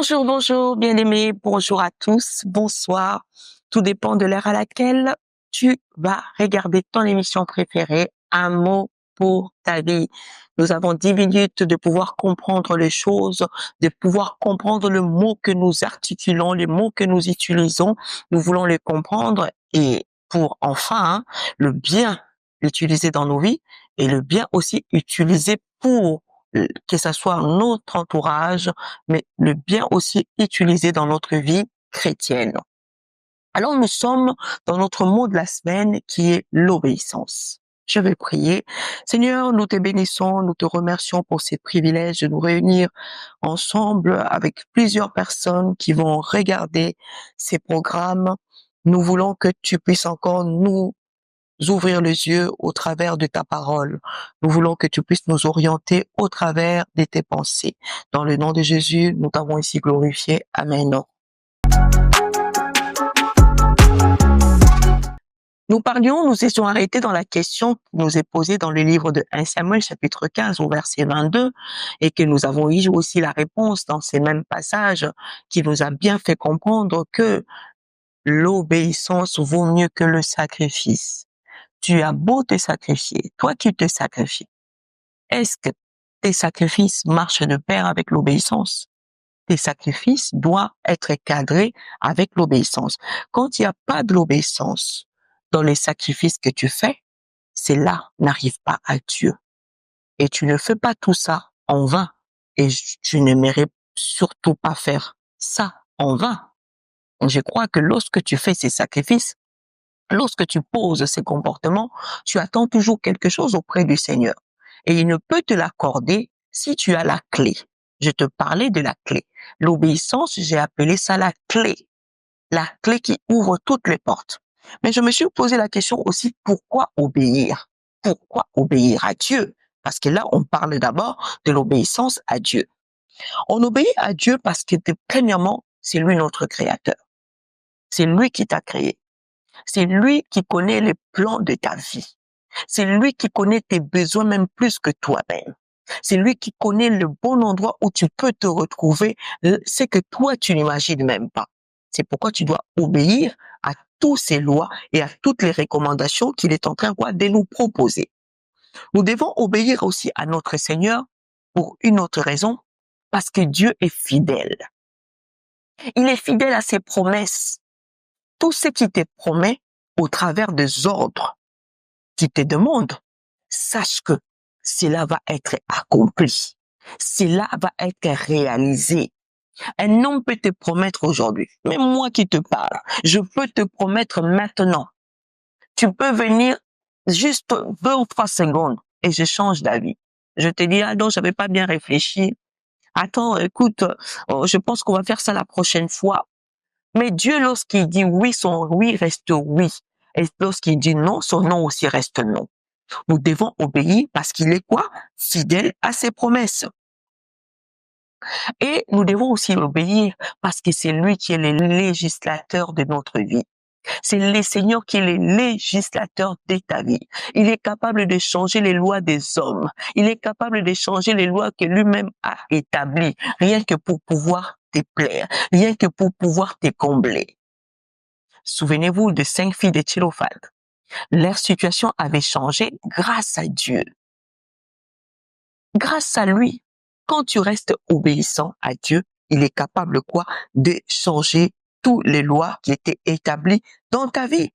Bonjour, bonjour, bien-aimés, bonjour à tous, bonsoir. Tout dépend de l'heure à laquelle tu vas regarder ton émission préférée, Un mot pour ta vie. Nous avons 10 minutes de pouvoir comprendre les choses, de pouvoir comprendre le mot que nous articulons, les mots que nous utilisons. Nous voulons les comprendre et pour enfin le bien utiliser dans nos vies et le bien aussi utiliser pour que ça soit notre entourage, mais le bien aussi utilisé dans notre vie chrétienne. Alors nous sommes dans notre mot de la semaine qui est l'obéissance. Je vais prier. Seigneur, nous te bénissons, nous te remercions pour ce privilège de nous réunir ensemble avec plusieurs personnes qui vont regarder ces programmes. Nous voulons que tu puisses encore nous ouvrir les yeux au travers de ta parole. Nous voulons que tu puisses nous orienter au travers de tes pensées. Dans le nom de Jésus, nous t'avons ici glorifié. Amen. Nous étions arrêtés dans la question qui nous est posée dans le livre de 1 Samuel, chapitre 15, au verset 22, et que nous avons eu aussi la réponse dans ces mêmes passages qui nous a bien fait comprendre que l'obéissance vaut mieux que le sacrifice. Tu as beau te sacrifier, toi tu te sacrifies. Est-ce que tes sacrifices marchent de pair avec l'obéissance? Tes sacrifices doivent être cadrés avec l'obéissance. Quand il n'y a pas de l'obéissance dans les sacrifices que tu fais, c'est là n'arrive pas à Dieu. Et tu ne fais pas tout ça en vain. Et tu n'aimerais surtout pas faire ça en vain. Je crois que lorsque tu fais ces sacrifices, lorsque tu poses ces comportements, tu attends toujours quelque chose auprès du Seigneur. Et il ne peut te l'accorder si tu as la clé. Je te parlais de la clé. L'obéissance, j'ai appelé ça la clé. La clé qui ouvre toutes les portes. Mais je me suis posé la question aussi, pourquoi obéir? Pourquoi obéir à Dieu? Parce que là, on parle d'abord de l'obéissance à Dieu. On obéit à Dieu parce que, premièrement, c'est lui notre créateur. C'est lui qui t'a créé. C'est lui qui connaît les plans de ta vie. C'est lui qui connaît tes besoins même plus que toi-même. C'est lui qui connaît le bon endroit où tu peux te retrouver, c'est que toi tu n'imagines même pas. C'est pourquoi tu dois obéir à toutes ces lois et à toutes les recommandations qu'il est en train de nous proposer. Nous devons obéir aussi à notre Seigneur pour une autre raison, parce que Dieu est fidèle. Il est fidèle à ses promesses. Tout ce qui te promet au travers des ordres qui te demandent, sache que cela va être accompli. Cela va être réalisé. Un homme peut te promettre aujourd'hui, mais moi qui te parle, je peux te promettre maintenant. Tu peux venir juste 2 ou 3 secondes et je change d'avis. Je te dis, ah non, j'avais pas bien réfléchi. Attends, écoute, je pense qu'on va faire ça la prochaine fois. Mais Dieu, lorsqu'il dit oui, son oui reste oui. Et lorsqu'il dit non, son non aussi reste non. Nous devons obéir parce qu'il est quoi? Fidèle à ses promesses. Et nous devons aussi obéir parce que c'est lui qui est le législateur de notre vie. C'est le Seigneur qui est le législateur de ta vie. Il est capable de changer les lois des hommes. Il est capable de changer les lois que lui-même a établies, rien que pour pouvoir te plaire, rien que pour pouvoir te combler. Souvenez-vous de 5 filles de Thélophane. Leur situation avait changé grâce à Dieu. Grâce à lui, quand tu restes obéissant à Dieu, il est capable quoi? De changer toutes les lois qui étaient établies dans ta vie.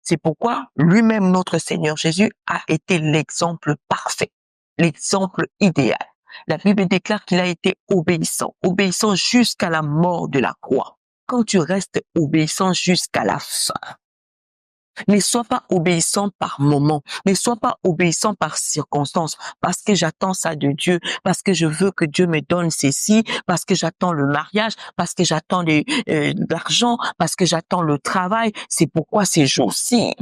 C'est pourquoi lui-même, notre Seigneur Jésus, a été l'exemple parfait, l'exemple idéal. La Bible déclare qu'il a été obéissant, obéissant jusqu'à la mort de la croix. Quand tu restes obéissant jusqu'à la fin, ne sois pas obéissant par moment, ne sois pas obéissant par circonstance, parce que j'attends ça de Dieu, parce que je veux que Dieu me donne ceci, parce que j'attends le mariage, parce que j'attends l'argent, parce que j'attends le travail. C'est pourquoi ces jours-ci,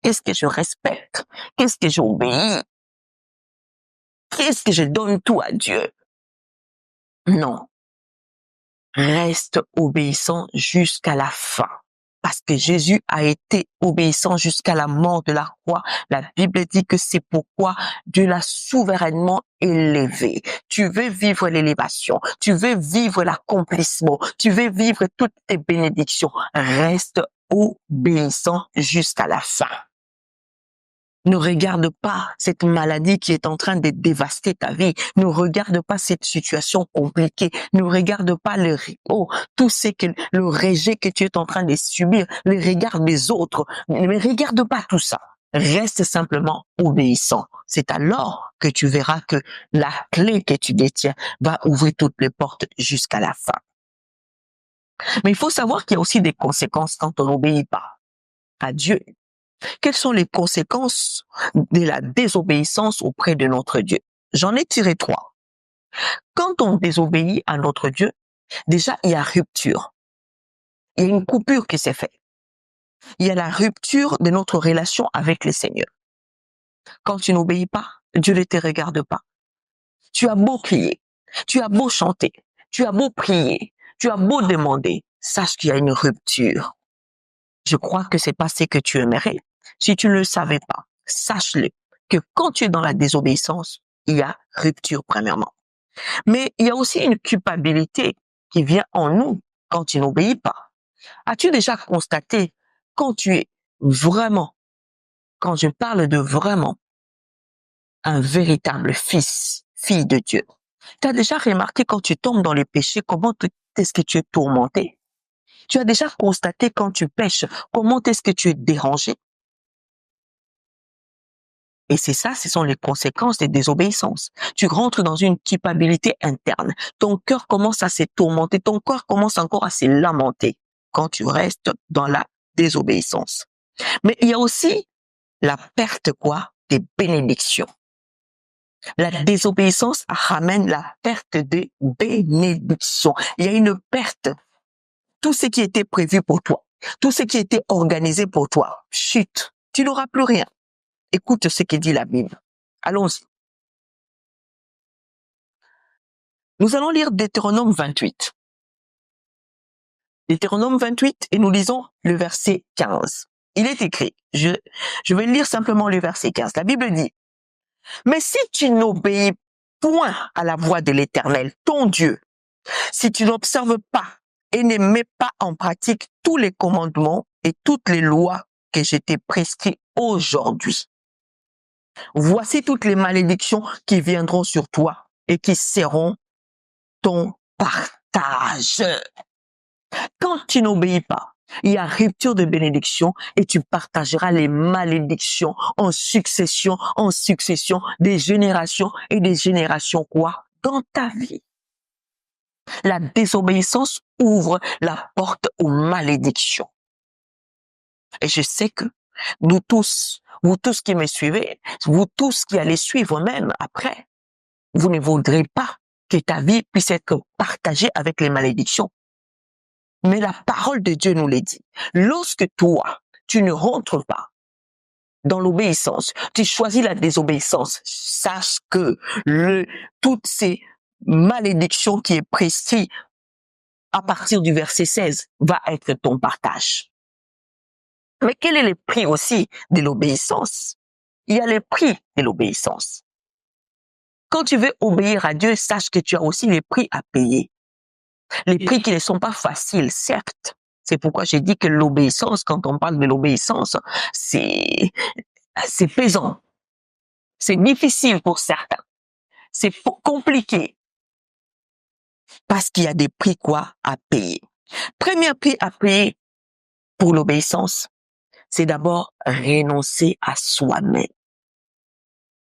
qu'est-ce que je respecte? Qu'est-ce que j'obéis? Qu'est-ce que je donne tout à Dieu? Non. Reste obéissant jusqu'à la fin. parce que Jésus a été obéissant jusqu'à la mort de la croix. La Bible dit que c'est pourquoi Dieu l'a souverainement élevé. Tu veux vivre l'élévation, tu veux vivre l'accomplissement, tu veux vivre toutes tes bénédictions. Reste obéissant jusqu'à la fin. Ne regarde pas cette maladie qui est en train de dévaster ta vie. Ne regarde pas cette situation compliquée. Ne regarde pas tout ce que le rejet que tu es en train de subir, le regard des autres. Ne regarde pas tout ça. Reste simplement obéissant. C'est alors que tu verras que la clé que tu détiens va ouvrir toutes les portes jusqu'à la fin. Mais il faut savoir qu'il y a aussi des conséquences quand on n'obéit pas à Dieu. Quelles sont les conséquences de la désobéissance auprès de notre Dieu? J'en ai tiré 3. Quand on désobéit à notre Dieu, déjà, il y a rupture. Il y a une coupure qui s'est faite. Il y a la rupture de notre relation avec le Seigneur. Quand tu n'obéis pas, Dieu ne te regarde pas. Tu as beau crier, tu as beau chanter, tu as beau prier, tu as beau demander, sache qu'il y a une rupture. Je crois que c'est pas ce que tu aimerais. Si tu ne le savais pas, sache-le, que quand tu es dans la désobéissance, il y a rupture premièrement. Mais il y a aussi une culpabilité qui vient en nous quand tu n'obéis pas. As-tu déjà constaté quand tu es vraiment, quand je parle de vraiment, un véritable fille de Dieu? Tu as déjà remarqué quand tu tombes dans le péché, comment est-ce que tu es tourmenté? Tu as déjà constaté quand tu pèches, comment est-ce que tu es dérangé? Et c'est ça, ce sont les conséquences des désobéissances. Tu rentres dans une culpabilité interne. Ton cœur commence à se tourmenter, ton corps commence encore à se lamenter quand tu restes dans la désobéissance. Mais il y a aussi la perte des bénédictions. La désobéissance ramène la perte des bénédictions. Il y a une perte. Tout ce qui était prévu pour toi, tout ce qui était organisé pour toi, chut, tu n'auras plus rien. Écoute ce que dit la Bible. Allons-y. Nous allons lire Deutéronome 28. Deutéronome 28 et nous lisons le verset 15. Il est écrit, je vais lire simplement le verset 15. La Bible dit, « Mais si tu n'obéis point à la voix de l'Éternel, ton Dieu, si tu n'observes pas et ne mets pas en pratique tous les commandements et toutes les lois que je t'ai prescrits aujourd'hui, voici toutes les malédictions qui viendront sur toi et qui seront ton partage. » Quand tu n'obéis pas, il y a rupture de bénédiction et tu partageras les malédictions en succession, des générations et des générations dans ta vie. La désobéissance ouvre la porte aux malédictions. Et je sais que vous tous qui me suivez, vous tous qui allez suivre même après, vous ne voudrez pas que ta vie puisse être partagée avec les malédictions. Mais la parole de Dieu nous le dit. Lorsque toi, tu ne rentres pas dans l'obéissance, tu choisis la désobéissance, sache que toutes ces malédictions qui est prescrites à partir du verset 16 va être ton partage. Mais quel est le prix aussi de l'obéissance? Il y a le prix de l'obéissance. Quand tu veux obéir à Dieu, sache que tu as aussi les prix à payer. Les prix qui ne sont pas faciles, certes. C'est pourquoi j'ai dit que l'obéissance, quand on parle de l'obéissance, c'est pesant. C'est difficile pour certains. C'est compliqué. Parce qu'il y a des prix à payer. Premier prix à payer pour l'obéissance, c'est d'abord renoncer à soi-même.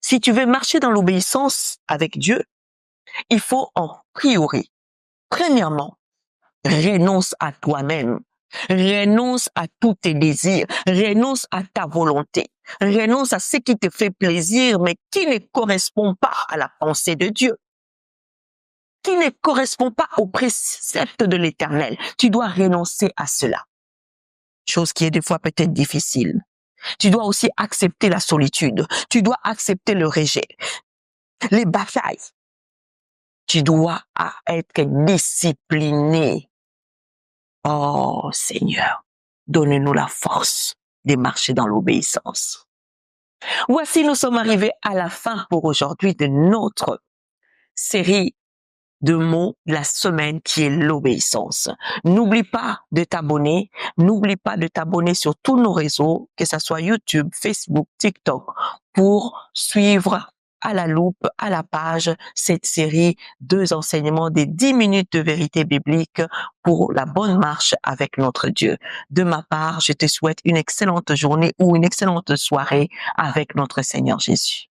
Si tu veux marcher dans l'obéissance avec Dieu, il faut en priori, premièrement, renonce à toi-même. Renonce à tous tes désirs. Renonce à ta volonté. Renonce à ce qui te fait plaisir, mais qui ne correspond pas à la pensée de Dieu. Qui ne correspond pas aux préceptes de l'Éternel. Tu dois renoncer à cela. Chose qui est des fois peut-être difficile. Tu dois aussi accepter la solitude. Tu dois accepter le rejet. Les batailles. Tu dois être discipliné. Oh Seigneur, Donnez-nous la force de marcher dans l'obéissance. Voici, nous sommes arrivés à la fin pour aujourd'hui de notre série de mots de la semaine qui est l'obéissance. N'oublie pas de t'abonner. N'oublie pas de t'abonner sur tous nos réseaux, que ce soit YouTube, Facebook, TikTok, pour suivre à la loupe, à la page, cette série, 2 enseignements des 10 minutes de vérité biblique pour la bonne marche avec notre Dieu. De ma part, je te souhaite une excellente journée ou une excellente soirée avec notre Seigneur Jésus.